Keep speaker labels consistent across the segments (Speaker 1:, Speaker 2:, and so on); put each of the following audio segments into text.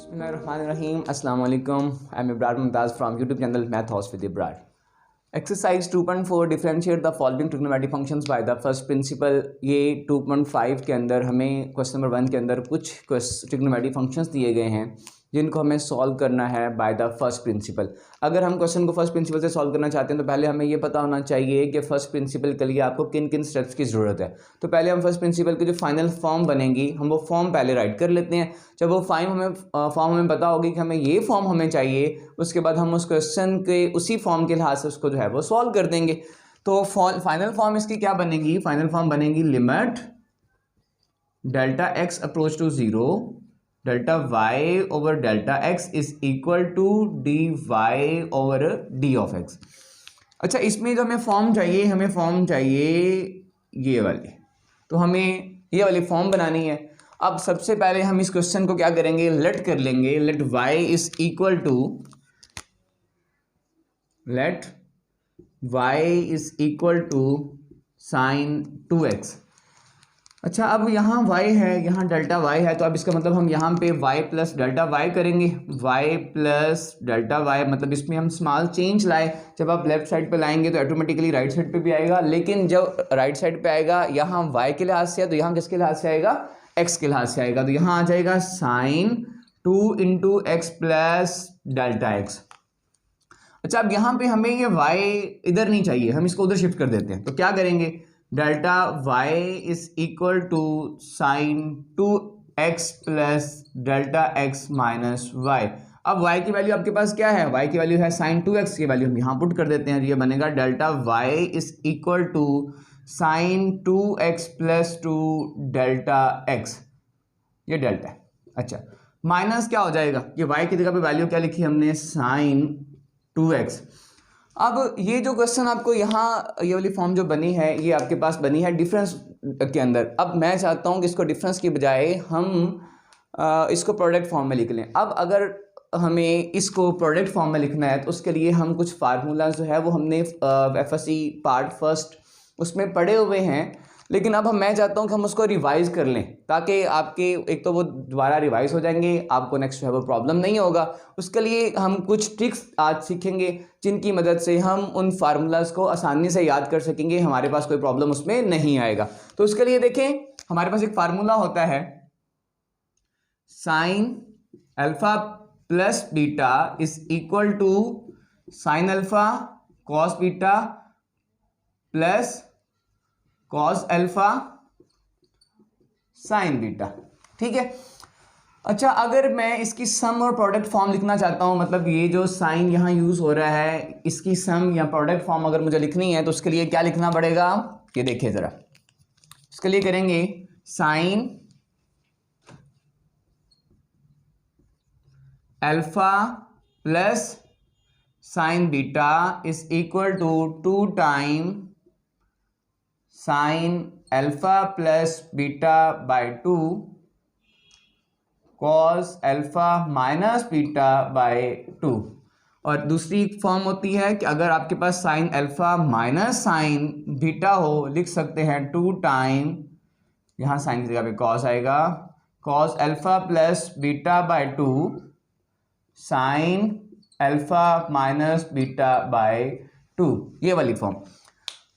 Speaker 1: Bismillahirrahmanirrahim. Assalamu alaikum. I'm Ibrahim Mumtaz from YouTube channel Math House with Ibrahim. Exercise 2.4 differentiate the following trigonometric functions by the first principle. ये 2.5 के अंदर हमें question number 1 के अंदर कुछ trigonometric functions दिए गए हैं जिनको हमें सॉल्व करना है बाय द फर्स्ट प्रिंसिपल। अगर हम क्वेश्चन को फर्स्ट प्रिंसिपल से सॉल्व करना चाहते हैं तो पहले हमें ये पता होना चाहिए कि फर्स्ट प्रिंसिपल के लिए आपको किन किन स्टेप्स की ज़रूरत है। तो पहले हम फर्स्ट प्रिंसिपल की जो फाइनल फॉर्म बनेगी हम वो फॉर्म पहले राइट कर लेते हैं। जब वो फॉर्म हमें पता होगी कि हमें ये फॉर्म हमें चाहिए, उसके बाद हम उस क्वेश्चन के उसी फॉर्म के लिहाज से उसको जो है वो सॉल्व कर देंगे। तो फाइनल फॉर्म इसकी क्या बनेगी? फाइनल फॉर्म बनेगी limit delta x approach to zero delta y over delta x is equal to d y over d of x. अच्छा, इसमें जो हमें फॉर्म चाहिए ये वाली, तो हमें ये वाली फॉर्म बनानी है। अब सबसे पहले हम इस क्वेश्चन को क्या करेंगे, लेट कर लेंगे। Let y is equal to sine 2x। अच्छा, अब यहाँ y है, यहाँ डेल्टा y है, तो अब इसका मतलब हम यहाँ पे y प्लस डेल्टा y करेंगे। y प्लस डेल्टा y मतलब इसमें हम स्मॉल चेंज लाए। जब आप लेफ्ट साइड पे लाएंगे तो ऑटोमेटिकली राइट साइड पे भी आएगा, लेकिन जब राइट साइड पे आएगा यहाँ y के लिहाज से है तो यहाँ किसके लिहाज से आएगा? x के लिहाज से आएगा। तो यहाँ आ जाएगा sine 2 into x plus delta x. अच्छा, अब यहाँ पे हमें ये y इधर नहीं चाहिए, हम इसको उधर शिफ्ट कर देते हैं। तो क्या करेंगे, delta y is equal to sine 2x plus delta x minus y. अब y की वैल्यू आपके पास क्या है? y की वैल्यू है साइन 2x की वैल्यू हम यहाँ पुट कर देते हैं। ये बनेगा delta y is equal to sine 2x plus 2 delta x। ये डेल्टा है। अच्छा, माइनस क्या हो जाएगा? ये y की जगह पे वैल्यू क्या लिखी हमने? Sign 2x। अब ये जो क्वेश्चन आपको यहाँ ये वाली फॉर्म जो बनी है ये आपके पास बनी है डिफरेंस के अंदर। अब मैं चाहता हूँ कि इसको डिफरेंस की बजाय हम इसको प्रोडक्ट फॉर्म में लिख लें। अब अगर हमें इसको प्रोडक्ट फॉर्म में लिखना है तो उसके लिए हम कुछ फार्मूला जो है वो हमने एफएससी पार्ट फर्स्ट उसमें पढ़े हुए हैं, लेकिन अब मैं चाहता हूं कि हम उसको रिवाइज कर लें ताकि आपके एक तो वो दोबारा रिवाइज हो जाएंगे, आपको नेक्स्ट जो है वो प्रॉब्लम नहीं होगा। उसके लिए हम कुछ ट्रिक्स आज सीखेंगे जिनकी मदद से हम उन फार्मूलाज को आसानी से याद कर सकेंगे, हमारे पास कोई प्रॉब्लम उसमें नहीं आएगा। तो उसके लिए देखें, हमारे पास एक फार्मूला होता है sine alpha plus beta is equal to sine alpha cos beta plus cos alpha sine beta. ठीक है। अच्छा, अगर मैं इसकी सम और प्रोडक्ट फॉर्म लिखना चाहता हूं, मतलब ये जो साइन यहां यूज हो रहा है इसकी सम या प्रोडक्ट फॉर्म अगर मुझे लिखनी है तो उसके लिए क्या लिखना पड़ेगा? ये देखिए जरा, इसके लिए करेंगे sine alpha plus sine beta is equal to 2 time sine alpha plus beta by 2 cos alpha minus beta by 2। और दूसरी फॉर्म होती है कि अगर आपके पास sine alpha minus sine beta हो, लिख सकते हैं 2 टाइम, यहाँ साइन की जगह पे कॉस आएगा, cos alpha plus beta by 2 sign alpha minus beta by 2। ये वाली फॉर्म।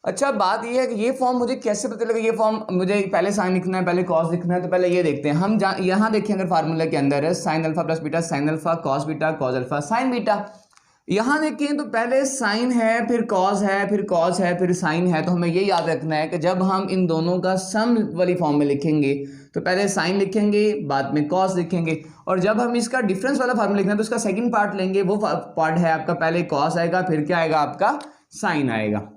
Speaker 1: अच्छा, बात ये है कि ये फॉर्म मुझे कैसे पता लगा? ये फॉर्म मुझे पहले साइन लिखना है, पहले कॉस लिखना है, तो पहले ये देखते हैं हम। यहाँ देखिए, अगर फार्मूला के अंदर है sine alpha plus beta sine alpha cos beta cos alpha sine beta. यहाँ देखिए तो पहले साइन है, फिर कॉस है, फिर कॉस है, फिर साइन है। तो हमें ये याद रखना है कि जब हम इन दोनों का सम वाली फॉर्म में लिखेंगे तो पहले साइन लिखेंगे, बाद में कॉस लिखेंगे, और जब हम इसका डिफरेंस वाला फार्मूला लिखना है तो उसका सेकंड पार्ट लेंगे। वो पार्ट है आपका, पहले कॉस आएगा, फिर क्या आएगा आपका? साइन आएगा।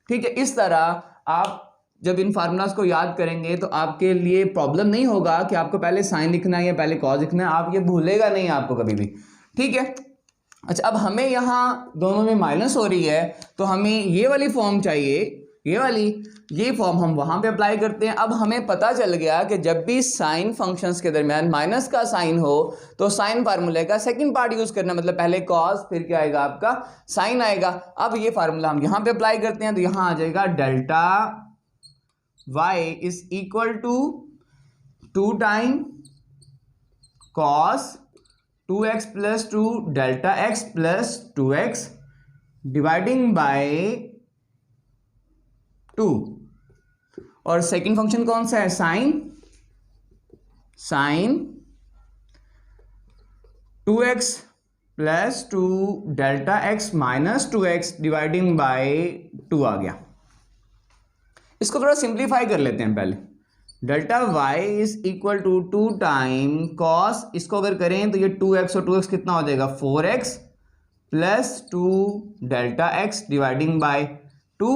Speaker 1: ठीक है। इस तरह आप जब इन फार्मूलाज को याद करेंगे तो आपके लिए प्रॉब्लम नहीं होगा कि आपको पहले साइन लिखना है या पहले कॉस लिखना है, आप ये भूलेगा नहीं आपको कभी भी। ठीक है। अच्छा, अब हमें यहाँ दोनों में माइनस हो रही है तो हमें ये वाली फॉर्म चाहिए, ये फॉर्म हम वहां पे अप्लाई करते हैं। अब हमें पता चल गया कि जब भी साइन फंक्शंस के दरमियान माइनस का साइन हो तो साइन फार्मूले का सेकंड पार्ट यूज करना, मतलब पहले कॉस फिर क्या आएगा आपका? साइन आएगा। अब ये फार्मूला हम यहां पे अप्लाई करते हैं तो यहां आ जाएगा delta y is equal to 2 time cos 2x plus 2 delta x plus 2x dividing by 2। और सेकंड फंक्शन कौन सा है, sine 2x plus 2 delta x minus 2x dividing by 2 आ गया। इसको थोड़ा सिंप्लीफाई कर लेते हैं पहले। Delta y is equal to 2 time cos, इसको अगर करें तो ये 2x और 2x कितना हो जाएगा 4x plus 2 delta x dividing by 2।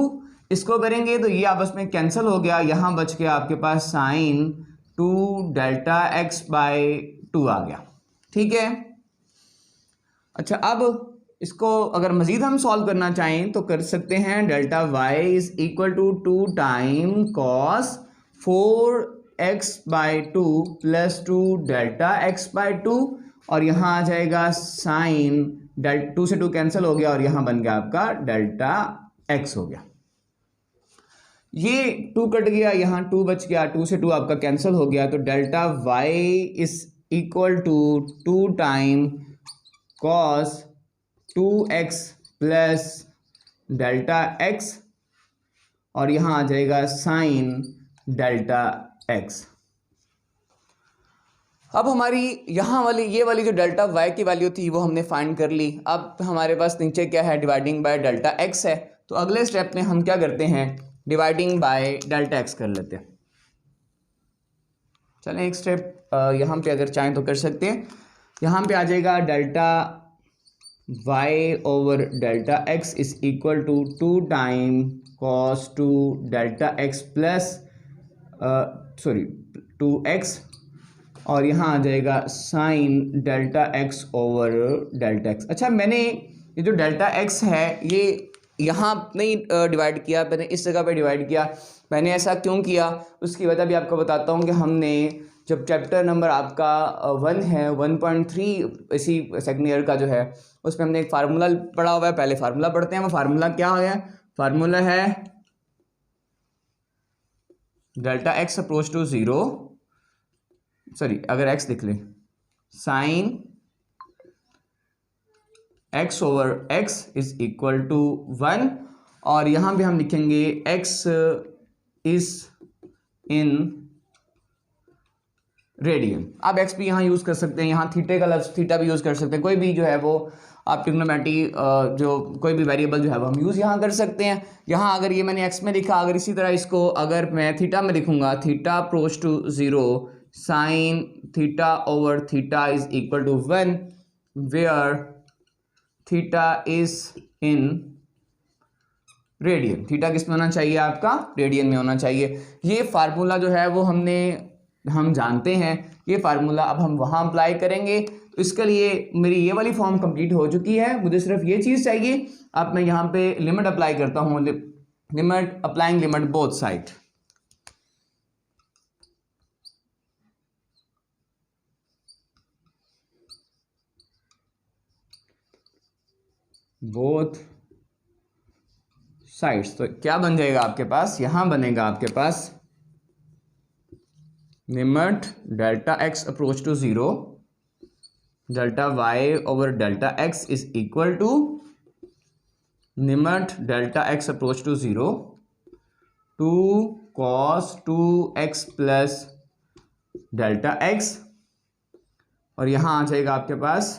Speaker 1: इसको करेंगे तो ये आपस में कैंसिल हो गया, यहां बच गया आपके पास साइन 2 डेल्टा x बाय 2 आ गया। ठीक है। अच्छा, अब इसको अगर मजीद हम सॉल्व करना चाहें तो कर सकते हैं। Delta y is equal to 2 time cos 4x by 2 plus 2 delta x by 2, और यहाँ आ जाएगा साइन 2 से 2 कैंसिल हो गया और यहाँ बन गया आपका डेल्टा x हो गया। ये 2 कट गया, यहाँ 2 बच गया, 2 से 2 आपका कैंसिल हो गया, तो delta y is equal to 2 time cos 2x plus delta x, और यहाँ आ जाएगा साइन डेल्टा x। अब हमारी यहाँ वाली ये वाली जो डेल्टा y की वैल्यू थी वो हमने फाइंड कर ली। अब हमारे पास नीचे क्या है, डिवाइडिंग बाय डेल्टा x है। तो अगले स्टेप में हम क्या करते हैं, डिवाइडिंग बाय डेल्टा x कर लेते हैं। चलें एक स्टेप यहाँ पे अगर चाहें तो कर सकते हैं। यहाँ पे आ जाएगा delta y over delta x is equal to 2 time cos 2 delta x plus 2x, और यहाँ आ जाएगा sine delta x over delta x। अच्छा, मैंने ये जो डेल्टा x है ये यहाँ नहीं डिवाइड किया, मैंने इस जगह पे डिवाइड किया। मैंने ऐसा क्यों किया उसकी वजह भी आपको बताता हूँ कि हमने जब चैप्टर नंबर आपका 1 है 1.3 इसी सेकंड ईयर का जो है उसमें हमने एक फार्मूला पढ़ा हुआ है। पहले फार्मूला पढ़ते हैं। वो फार्मूला क्या है, फार्मूला है delta x approach to 0, sorry अगर x लिख लें, sine x over x is equal to 1, और यहाँ पे हम लिखेंगे x इज इन रेडियन। आप x भी यहाँ यूज़ कर सकते हैं, यहाँ थीटे का लफ्ज़ थीटा भी यूज़ कर सकते हैं, कोई भी जो है वो आप ट्रिग्नोमेट्री जो कोई भी वेरिएबल जो है वो हम यूज़ यहाँ कर सकते हैं। यहाँ अगर ये मैंने x में लिखा, अगर इसी तरह इसको अगर मैं थीटा में लिखूँगा, theta approach to 0 sine theta over theta is equal to 1 where theta is in radian. Theta किस में होना चाहिए, आपका रेडियन में होना चाहिए। ये फार्मूला जो है वो हम जानते हैं, ये फार्मूला अब हम वहाँ अप्लाई करेंगे। तो इसके लिए मेरी ये वाली फॉर्म कंप्लीट हो चुकी है, मुझे सिर्फ ये चीज़ चाहिए। अब मैं यहाँ पे लिमिट अप्लाई करता हूँ, limit applying limit both side. Both sides, तो क्या बन जाएगा आपके पास, यहां बनेगा आपके पास limit delta x approach to 0 delta y over delta x is equal to limit delta x approach to 0 2 cos 2x plus delta x, और यहां आ जाएगा आपके पास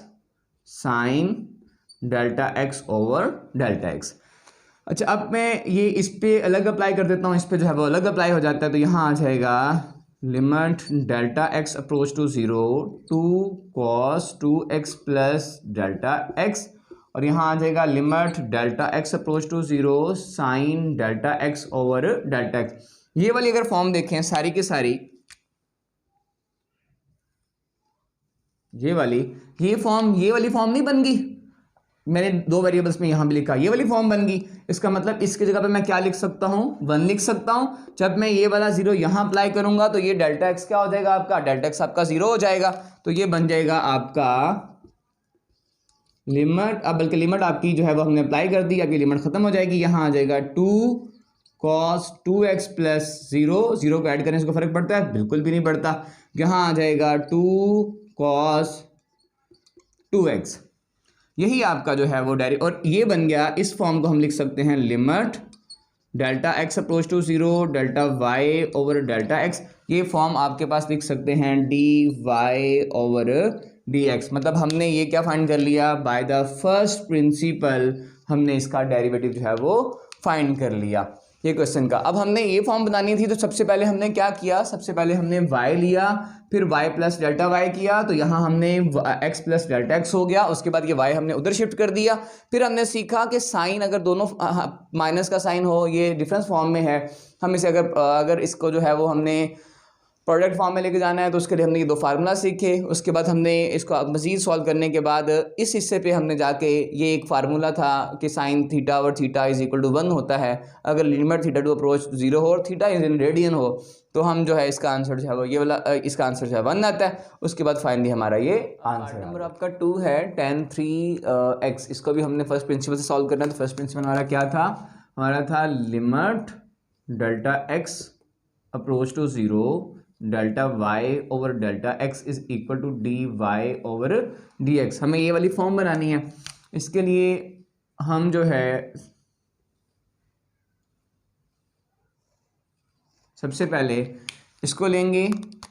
Speaker 1: sine delta x over delta x। अच्छा, अब मैं ये इस पे अलग अप्लाई कर देता हूँ, इस पे जो है वो अलग अप्लाई हो जाता है। तो यहाँ आ जाएगा limit delta x approach to 0 2 cos 2x plus delta x, और यहाँ आ जाएगा limit delta x approach to 0 sine delta x over delta x। ये वाली अगर फॉर्म देखें सारी की सारी, ये वाली फॉर्म नहीं बन गई। मैंने 2 वेरिएबल्स में यहाँ भी लिखा, ये वाली फॉर्म बन गई। इसका मतलब इसकी जगह पे मैं क्या लिख सकता हूँ, 1 लिख सकता हूँ। जब मैं ये वाला 0 यहाँ अप्लाई करूंगा तो ये डेल्टा x क्या हो जाएगा, आपका डेल्टा x आपका 0 हो जाएगा। तो ये बन जाएगा आपका लिमिट, अब बल्कि लिमिट आपकी जो है वो हमने अप्लाई कर दी, अब ये लिमिट खत्म हो जाएगी। यहाँ आ जाएगा 2 cos 2x प्लस 0 को ऐड करने से कोई फर्क पड़ता है, बिल्कुल भी नहीं पड़ता। यहाँ आ जाएगा 2 cos 2x। यही आपका जो है वो और ये बन गया, इस फॉर्म को हम लिख सकते हैं limit delta x approach to 0 delta y over delta x. ये फॉर्म आपके पास लिख सकते हैं d y over d x. मतलब हमने ये क्या फाइंड कर लिया, बाय द फर्स्ट प्रिंसिपल हमने इसका डेरिवेटिव जो है वो फाइंड कर लिया ये क्वेश्चन का। अब हमने ये फॉर्म बनानी थी, तो सबसे पहले हमने क्या किया, सबसे पहले हमने y लिया, फिर y प्लस डेल्टा वाई किया, तो यहाँ हमने x प्लस डेल्टा एक्स हो गया। उसके बाद ये y हमने उधर शिफ्ट कर दिया। फिर हमने सीखा कि साइन अगर दोनों माइनस का साइन हो, ये डिफरेंस फॉर्म में है, हम इसे अगर इसको जो है वो हमने प्रोडक्ट फॉर्म में लेके जाना है, तो उसके लिए हमने ये दो फार्मूला सीखे। उसके बाद हमने इसको मज़ीद सॉल्व करने के बाद इस हिस्से पे हमने जाके ये एक फार्मूला था कि साइन थीटा और थीटा इज इक्वल टू 1 होता है अगर लिमिट थीटा टू अप्रोच 0 हो और थीटा इज इन रेडियन हो, तो हम जो है इसका आंसर जो है वो ये वाला, इसका आंसर जो है 1 आता है। उसके बाद फाइनली हमारा ये आंसर नंबर आपका 2 है tan 3x। इसको भी हमने फर्स्ट प्रिंसिपल से सॉल्व करना है। तो फर्स्ट प्रिंसिपल हमारा क्या था, हमारा था limit delta x approach to 0 delta y over delta x is equal to d y over d x. हमें ये वाली फॉर्म बनानी है। इसके लिए हम जो है सबसे पहले इसको लेंगे,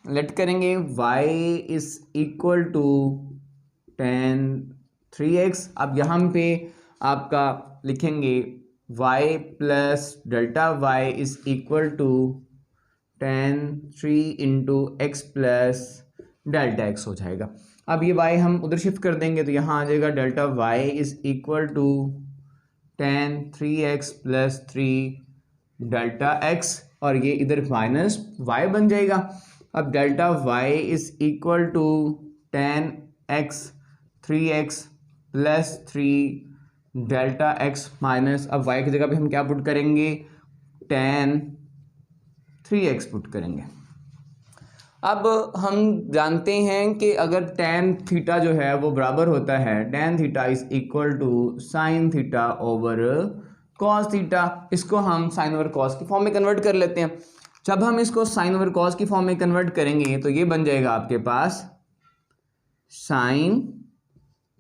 Speaker 1: लेट करेंगे y is equal to tan 3x। अब यहाँ पे आपका लिखेंगे y plus delta y is equal to tan 3 into x plus delta x हो जाएगा। अब ये y हम उधर शिफ्ट कर देंगे, तो यहाँ आ जाएगा delta y is equal to tan 3x plus 3 delta x, और ये इधर माइनस y बन जाएगा। अब delta y is equal to tan x 3x plus 3 delta x minus, अब y की जगह पे हम क्या पुट करेंगे, tan 3x पुट करेंगे। अब हम जानते हैं कि अगर tan थीटा जो है वो बराबर होता है tan theta is equal to sine theta over cos theta. इसको हम साइन ओवर कॉस की फॉर्म में कन्वर्ट कर लेते हैं। जब हम इसको साइन ओवर कॉस की फॉर्म में कन्वर्ट करेंगे तो ये बन जाएगा आपके पास sine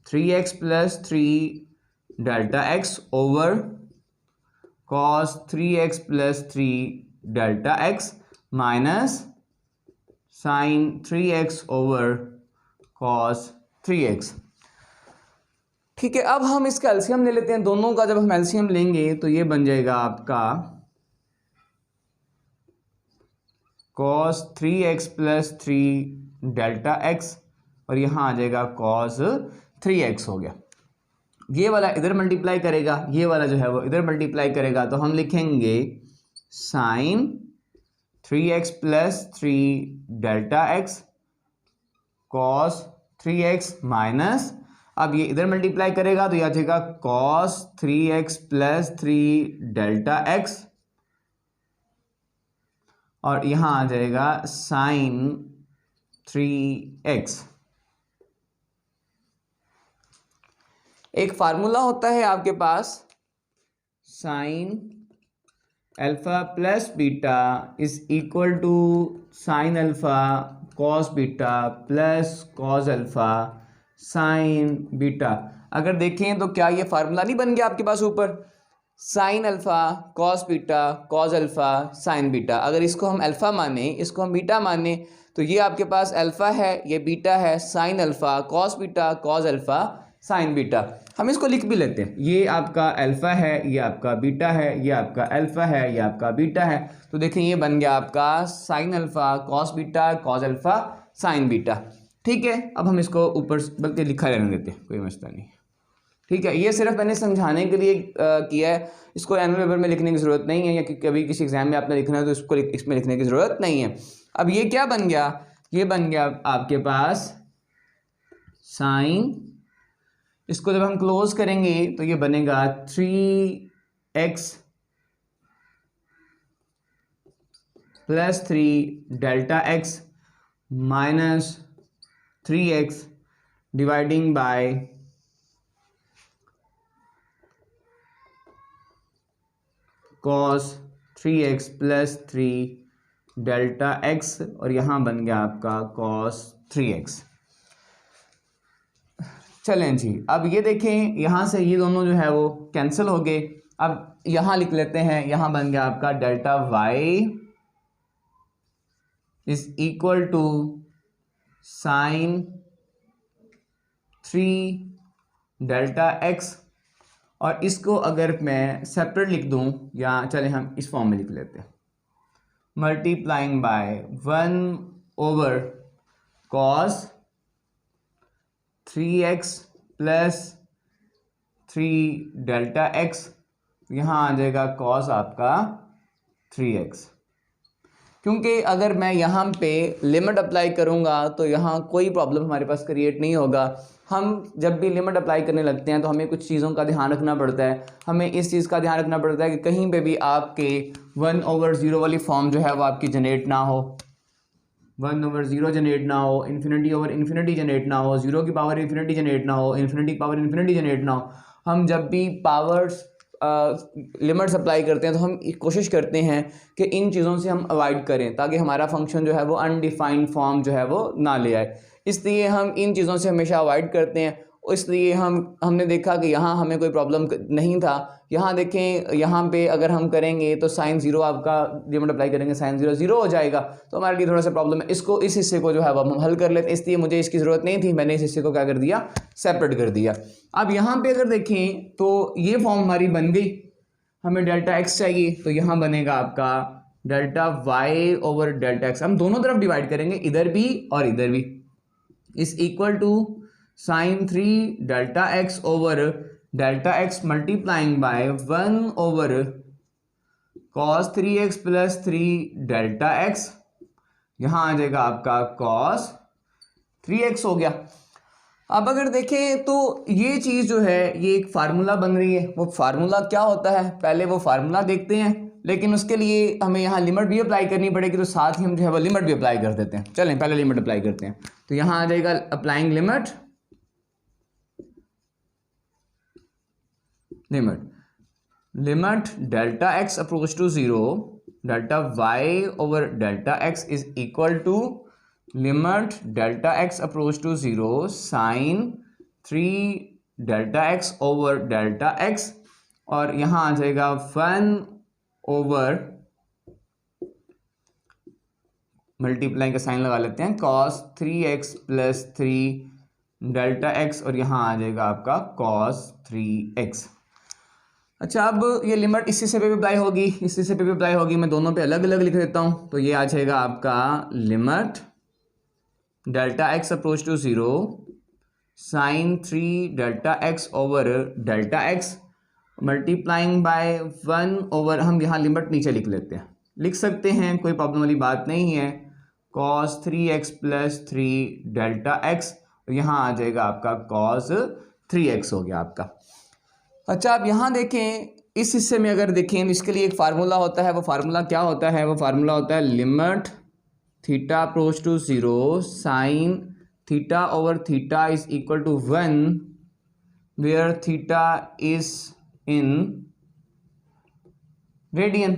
Speaker 1: 3x plus 3 delta x over cos 3x plus 3 delta x minus sine 3x over cos 3x। ठीक है, अब हम इसका एलसीएम ले लेते हैं दोनों का। जब हम एलसीएम लेंगे तो ये बन जाएगा आपका cos 3x plus 3 delta x, और यहाँ आ जाएगा cos 3x हो गया। ये वाला इधर मल्टीप्लाई करेगा, ये वाला जो है वो इधर मल्टीप्लाई करेगा, तो हम लिखेंगे sine 3x plus 3 delta x cos 3x minus, अब ये इधर मल्टीप्लाई करेगा तो ये आ जाएगा cos 3x plus 3 delta x, और यहाँ आ जाएगा साइन 3x। एक फार्मूला होता है आपके पास, sine alpha plus beta is equal to sine alpha cos beta plus cos alpha sine beta. अगर देखें तो क्या ये फार्मूला नहीं बन गया आपके पास ऊपर, sign alpha cos beta cos alpha sine beta. अगर इसको हम अल्फा माने, इसको हम बीटा माने, तो ये आपके पास अल्फा है, ये बीटा है, sine alpha cos beta cos alpha sine beta. हम इसको लिख भी लेते हैं, ये आपका अल्फा है, ये आपका बीटा है, ये आपका अल्फा है, ये आपका बीटा है। तो देखें ये बन गया आपका sign alpha cos beta cos alpha sine beta. ठीक है, अब हम इसको ऊपर बल्कि लिखा रहने देते हैं, कोई मसला नहीं। ठीक है, ये सिर्फ मैंने समझाने के लिए किया है, इसको एनुअल पेपर में लिखने की ज़रूरत नहीं है, या कभी किसी एग्जाम में आपने लिखना है तो इसको इसमें लिखने की ज़रूरत नहीं है। अब ये क्या बन गया, ये बन गया आपके पास साइन, इसको जब हम क्लोज करेंगे तो ये बनेगा 3x plus 3 delta x minus 3x dividing by cos 3x plus 3 delta x, और यहाँ बन गया आपका cos 3x। चलें जी, अब ये देखें यहाँ से ये दोनों जो है वो कैंसिल हो गए। अब यहाँ लिख लेते हैं, यहाँ बन गया आपका delta y is equal to sine 3 delta x, और इसको अगर मैं सेपरेट लिख दूं, या चलें हम इस फॉर्म में लिख लेते हैं, multiplying by 1 over cos 3x plus 3 delta x, यहाँ आ जाएगा कॉस आपका 3x। क्योंकि अगर मैं यहाँ पे लिमिट अप्लाई करूँगा तो यहाँ कोई प्रॉब्लम हमारे पास क्रिएट नहीं होगा। हम जब भी लिमिट अप्लाई करने लगते हैं तो हमें कुछ चीज़ों का ध्यान रखना पड़ता है। हमें इस चीज़ का ध्यान रखना पड़ता है कि कहीं पे भी आपके 1/0 वाली फॉर्म जो है वो आपकी जनरेट ना हो, 1/0 जनरेट ना हो, इन्फिनिटी जनरेट ना हो, 0 की पावर इन्फिनिटी जनरेट ना हो, इन्फिनिटी की पावर इन्फिनिटी जनरेट ना हो। हम जब भी पावर्स लिमिट्स अप्लाई करते हैं तो हम कोशिश करते हैं कि इन चीज़ों से हम अवॉइड करें ताकि हमारा फंक्शन जो है वो अनडिफाइंड फॉर्म जो है वो ना ले आए। इसलिए हम इन चीज़ों से हमेशा अवॉइड करते हैं। इसलिए हमने देखा कि यहाँ हमें कोई प्रॉब्लम नहीं था। यहाँ देखें, यहाँ पे अगर हम करेंगे तो साइन 0 आपका लिमिट अप्लाई करेंगे, साइन 0 0 हो जाएगा, तो हमारे लिए थोड़ा सा प्रॉब्लम है। इस हिस्से को जो है वो हम हल कर लेते हैं, इसलिए मुझे इसकी ज़रूरत नहीं थी, मैंने इस हिस्से को क्या कर दिया, सेपरेट कर दिया। अब यहाँ पे अगर देखें तो ये फॉर्म हमारी बन गई। हमें डेल्टा एक्स चाहिए तो यहाँ बनेगा आपका delta y over delta x. हम दोनों तरफ डिवाइड करेंगे, इधर भी और इधर भी, is equal to sine 3 delta x over delta x multiplying by 1 over cos 3x plus 3 delta x. यहाँ आ जाएगा आपका कॉस 3x हो गया। अब अगर देखें तो ये चीज़ जो है ये एक फार्मूला बन रही है। वो फार्मूला क्या होता है, पहले वो फार्मूला देखते हैं, लेकिन उसके लिए हमें यहाँ लिमिट भी अप्लाई करनी पड़ेगी, तो साथ ही हम जो है वो लिमिट भी अप्लाई कर देते हैं। चलें पहले लिमिट अप्लाई करते हैं, तो यहाँ आ जाएगा applying limit delta x approach to 0, delta y over delta x is equal to limit delta x approach to 0 sine 3 delta x over delta x, और यहाँ आ जाएगा 1 ओवर मल्टीप्लाई का साइन लगा लेते हैं, cos 3x plus 3 delta x, और यहाँ आ जाएगा आपका कॉस 3x। अच्छा, अब ये लिमिट इस हिस्से पे भी अप्लाई होगी, इस हिस्से पे भी अप्लाई होगी। मैं दोनों पे अलग अलग लिख देता हूँ, तो ये आ जाएगा आपका limit delta x approach to 0 sine 3 delta x over delta x multiplying by 1 over, हम यहाँ लिमिट नीचे लिख लेते हैं, लिख सकते हैं, कोई प्रॉब्लम वाली बात नहीं है, cos 3x plus 3 delta x, यहाँ आ जाएगा आपका कॉस 3x हो गया आपका। अच्छा, अब यहाँ देखें, इस हिस्से में अगर देखें, इसके लिए एक फार्मूला होता है। वो फार्मूला क्या होता है, वो फार्मूला होता है limit theta approach to 0 sine theta over theta is equal to 1 where theta is in radian.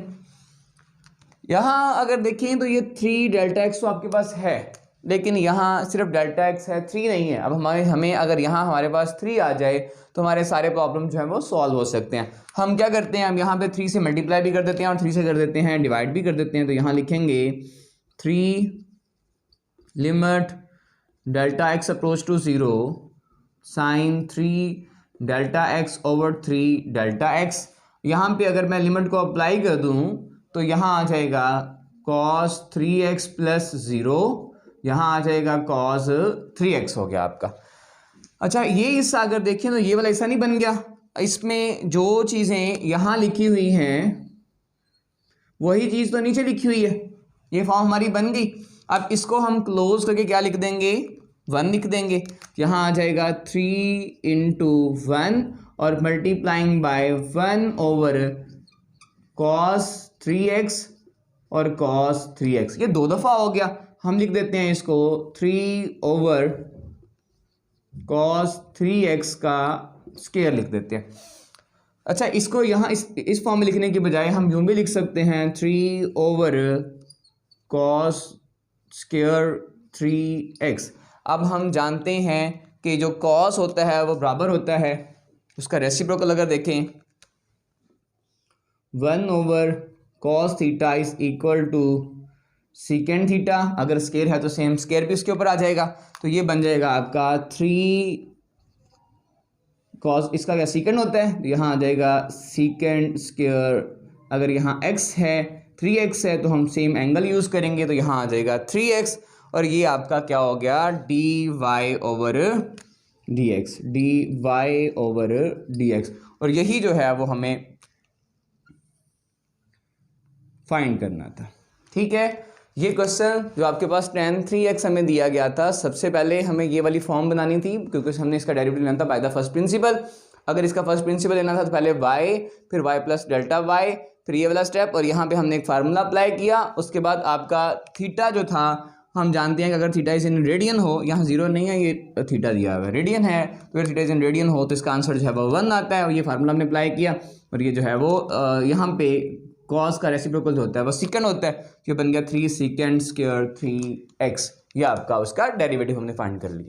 Speaker 1: यहाँ अगर देखें तो ये 3 डेल्टा एक्स तो आपके पास है, लेकिन यहाँ सिर्फ डेल्टा एक्स है, 3 नहीं है। अब हमें अगर यहाँ हमारे पास 3 आ जाए तो हमारे सारे प्रॉब्लम जो है वो सॉल्व हो सकते हैं। हम क्या करते हैं, हम यहाँ पे 3 से मल्टीप्लाई भी कर देते हैं और 3 से कर देते हैं डिवाइड भी कर देते हैं। तो यहाँ लिखेंगे 3 limit delta x approach to 0 sine 3 delta x over 3 delta x. यहाँ पे अगर मैं लिमिट को अप्लाई कर दूँ तो यहाँ आ जाएगा cos 3x प्लस 0, यहाँ आ जाएगा cos 3x हो गया आपका। अच्छा, ये हिस्सा अगर देखें तो ये वाला हिस्सा नहीं बन गया। इसमें जो चीज़ें यहाँ लिखी हुई हैं वही चीज़ तो नीचे लिखी हुई है। ये फॉर्म हमारी बन गई। अब इसको हम क्लोज करके क्या लिख देंगे, 1 लिख देंगे। यहाँ आ जाएगा 3 इंटू 1 और multiplying by 1 over cos 3x और cos 3x। ये 2 दफ़ा हो गया। हम लिख देते हैं इसको 3 ओवर cos 3x का स्क्वायर लिख देते हैं। अच्छा, इसको यहाँ इस फॉर्म में लिखने के बजाय हम यूँ भी लिख सकते हैं 3 ओवर cos स्क्वायर 3x। अब हम जानते हैं कि जो कॉस होता है वो बराबर होता है, उसका रेसिप्रोकल अगर देखें 1/cos theta is equal to secant theta, अगर स्केयर है तो सेम स्केयर भी उसके ऊपर आ जाएगा, तो ये बन जाएगा आपका 3 cos, इसका क्या सीकेंड होता है तो यहाँ आ जाएगा सीकेंड स्केयर, अगर यहाँ x है 3x है तो हम सेम एंगल यूज़ करेंगे तो यहाँ आ जाएगा 3x, और ये आपका क्या हो गया dy/dx, और यही जो है वो हमें फाइंड करना था। ठीक है, ये क्वेश्चन जो आपके पास tan 3x हमें दिया गया था, सबसे पहले हमें ये वाली फॉर्म बनानी थी क्योंकि हमने इसका डेरिवेटिव लेना था बाय द फर्स्ट प्रिंसिपल। अगर इसका फर्स्ट प्रिंसिपल लेना था तो पहले y, फिर y प्लस डेल्टा वाई, फिर ये वाला स्टेप, और यहाँ पे हमने एक फार्मूला अप्लाई किया। उसके बाद आपका थीटा जो था, हम जानते हैं कि अगर थीटा इज इन रेडियन हो, यहाँ 0 नहीं है, ये थीटा दिया हुआ है रेडियन है, तो अगर थीटा इज इन रेडियन हो तो इसका आंसर जो है वो 1 आता है, और ये फार्मूला हमने अप्लाई किया, और ये जो है वो यहाँ पे कॉस का रेसिप्रोकल जो होता है वो सेकंड होता है, ये बन गया 3 सेकंड स्क्वायर 3x, ये आपका उसका डेरिवेटिव हमने फाइंड कर लिया।